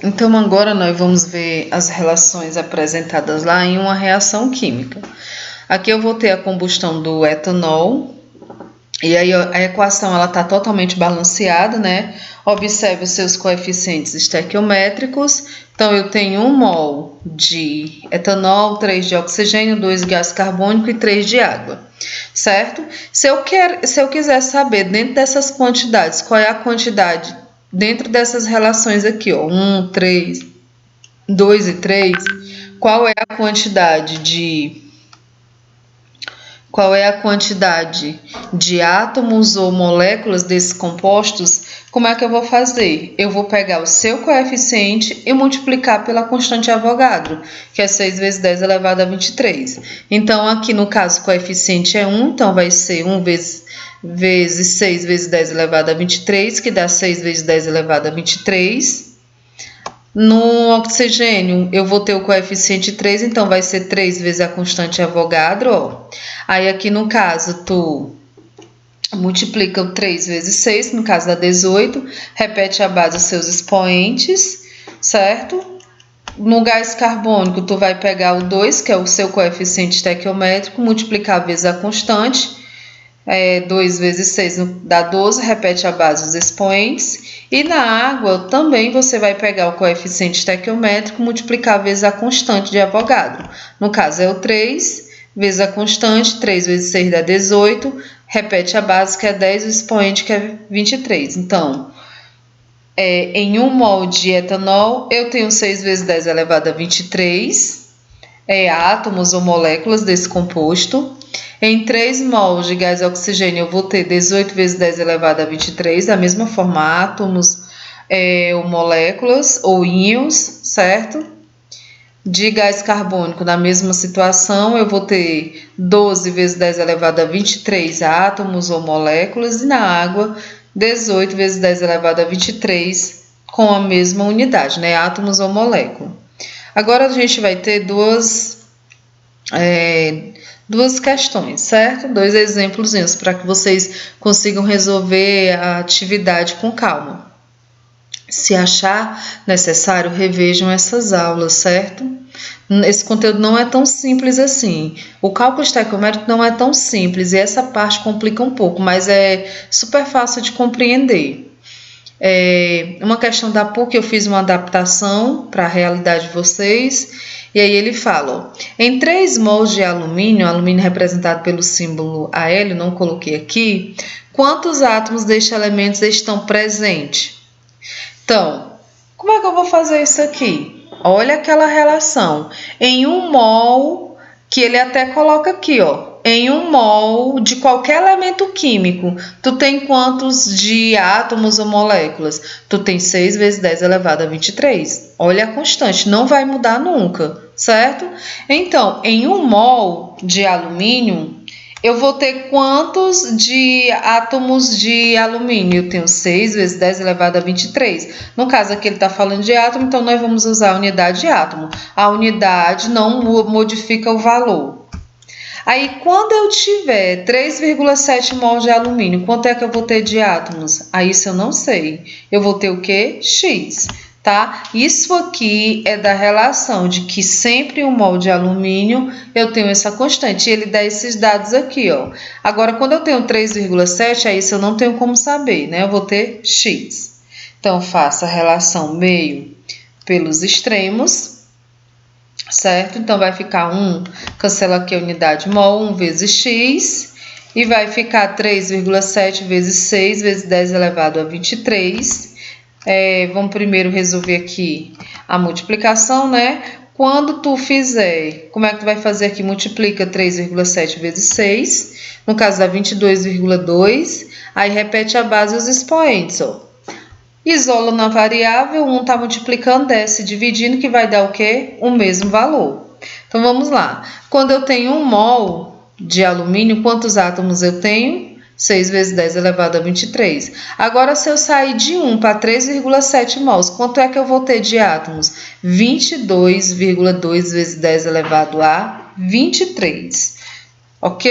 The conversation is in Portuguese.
Então agora nós vamos ver as relações apresentadas lá em uma reação química. Aqui eu vou ter a combustão do etanol, e aí a equação ela está totalmente balanceada, né? Observe os seus coeficientes estequiométricos. Então eu tenho 1 mol de etanol, 3 de oxigênio, 2 de gás carbônico e 3 de água, certo? Se eu quiser saber dentro dessas quantidades, qual é a quantidade dentro dessas relações aqui, ó, 1, 3, 2 e 3, qual é a quantidade de átomos ou moléculas desses compostos, como é que eu vou fazer? Eu vou pegar o seu coeficiente e multiplicar pela constante de Avogadro, que é 6 vezes 10 elevado a 23. Então, aqui no caso, o coeficiente é 1, então vai ser 1 vezes 6 vezes 10 elevado a 23, que dá 6 vezes 10 elevado a 23. No oxigênio, eu vou ter o coeficiente 3, então vai ser 3 vezes a constante de Avogadro, ó. Aí aqui no caso, tu multiplica o 3 vezes 6, no caso dá 18, repete a base os seus expoentes, certo? No gás carbônico, tu vai pegar o 2, que é o seu coeficiente estequiométrico, multiplicar vezes a constante, 2 vezes 6 dá 12, repete a base os expoentes. E na água também você vai pegar o coeficiente estequiométrico, multiplicar vezes a constante de Avogadro. No caso é o 3 vezes a constante, 3 vezes 6 dá 18, repete a base que é 10, o expoente que é 23. Então, em 1 mol de etanol, eu tenho 6 vezes 10 elevado a 23 átomos ou moléculas desse composto. Em 3 mols de gás oxigênio, eu vou ter 18 vezes 10 elevado a 23, da mesma forma, átomos ou moléculas ou íons, certo? De gás carbônico, na mesma situação, eu vou ter 12 vezes 10 elevado a 23 átomos ou moléculas, e na água, 18 vezes 10 elevado a 23, com a mesma unidade, né? Átomos ou molécula. Agora a gente vai ter duas questões, certo? 2 exemplos para que vocês consigam resolver a atividade com calma. Se achar necessário, revejam essas aulas, certo? Esse conteúdo não é tão simples assim. O cálculo estequiométrico não é tão simples e essa parte complica um pouco, mas é super fácil de compreender. Uma questão da PUC, eu fiz uma adaptação para a realidade de vocês, e aí ele fala, ó, em 3 mols de alumínio representado pelo símbolo Al, não coloquei aqui, quantos átomos deste elemento estão presentes? Então, como é que eu vou fazer isso aqui? Olha aquela relação, em 1 mol, que ele até coloca aqui, ó, em 1 mol de qualquer elemento químico, tu tem quantos de átomos ou moléculas? Tu tem 6 vezes 10 elevado a 23. Olha a constante, não vai mudar nunca, certo? Então, em 1 mol de alumínio, eu vou ter quantos de átomos de alumínio? Eu tenho 6 vezes 10 elevado a 23. No caso aqui ele está falando de átomo, então nós vamos usar a unidade de átomo. A unidade não modifica o valor. Aí, quando eu tiver 3,7 mol de alumínio, quanto é que eu vou ter de átomos? Aí, isso eu não sei. Eu vou ter o quê? X, tá? Isso aqui é da relação de que sempre 1 mol de alumínio eu tenho essa constante. E ele dá esses dados aqui, ó. Agora, quando eu tenho 3,7, aí isso eu não tenho como saber, né? Eu vou ter X. Então, faça a relação meio pelos extremos, certo? Então, vai ficar 1, cancela aqui a unidade mol, 1 vezes x, e vai ficar 3,7 vezes 6 vezes 10 elevado a 23. Vamos primeiro resolver aqui a multiplicação, né? Quando tu fizer, como é que tu vai fazer aqui? Multiplica 3,7 vezes 6, no caso dá 22,2, aí repete a base e os expoentes, ó. Isola na variável, 1 está multiplicando, desce, dividindo, que vai dar o quê? O mesmo valor. Então, vamos lá. Quando eu tenho 1 mol de alumínio, quantos átomos eu tenho? 6 vezes 10 elevado a 23. Agora, se eu sair de 1 para 3,7 mols, quanto é que eu vou ter de átomos? 22,2 vezes 10 elevado a 23. Ok?